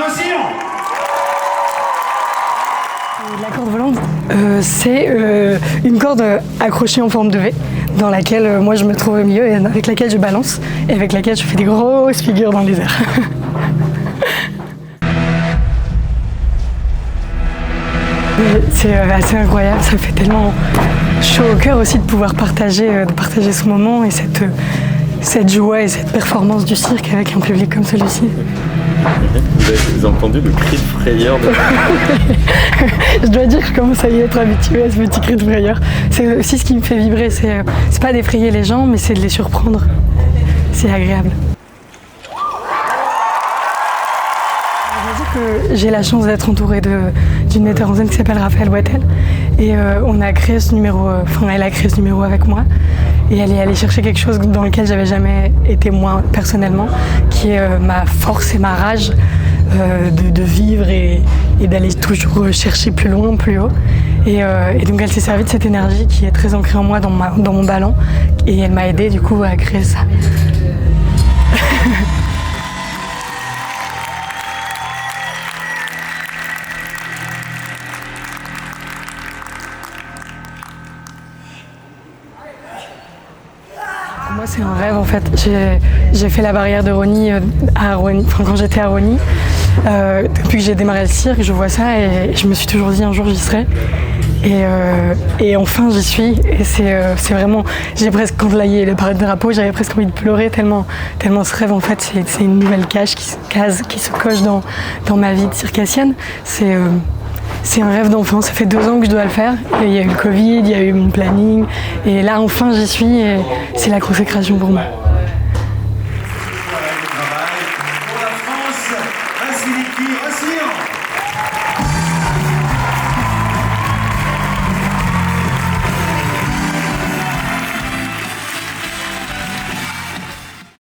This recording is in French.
Roussillon. La corde volante, c'est une corde accrochée en forme de V, dans laquelle moi je me trouve au milieu et avec laquelle je balance et avec laquelle je fais des grosses figures dans les airs. C'est assez incroyable, ça fait tellement chaud au cœur aussi de pouvoir partager ce moment et cette joie et cette performance du cirque avec un public comme celui-ci. Vous avez entendu le cri de frayeur de... Je dois dire que je commence à y être habituée à ce petit cri de frayeur. C'est aussi ce qui me fait vibrer, c'est pas d'effrayer les gens, mais c'est de les surprendre. C'est agréable. Je veux dire que j'ai la chance d'être entourée d'une metteur en scène qui s'appelle Raphaël Wattel. Et on a créé ce numéro, elle a créé ce numéro avec moi. Et elle est allée chercher quelque chose dans lequel j'avais jamais été moi personnellement, qui est ma force et ma rage de vivre et d'aller toujours chercher plus loin, plus haut. Et donc elle s'est servie de cette énergie qui est très ancrée en moi dans mon ballon. Et elle m'a aidée du coup à créer ça. Moi, c'est un rêve en fait. J'ai fait la barrière de Rosny quand j'étais à Rosny. Depuis que j'ai démarré le cirque, je vois ça et je me suis toujours dit un jour j'y serai. Et enfin j'y suis. Et c'est vraiment. J'ai presque, quand il y a le paradrapeau, j'avais presque envie de pleurer tellement ce rêve en fait, c'est une nouvelle case qui se coche dans ma vie de circassienne. C'est un rêve d'enfant, ça fait 2 ans que je dois le faire. Et il y a eu le Covid, il y a eu mon planning. Et là, enfin, j'y suis et c'est la consécration pour moi. Pour la France, Vasiliki Roussillon.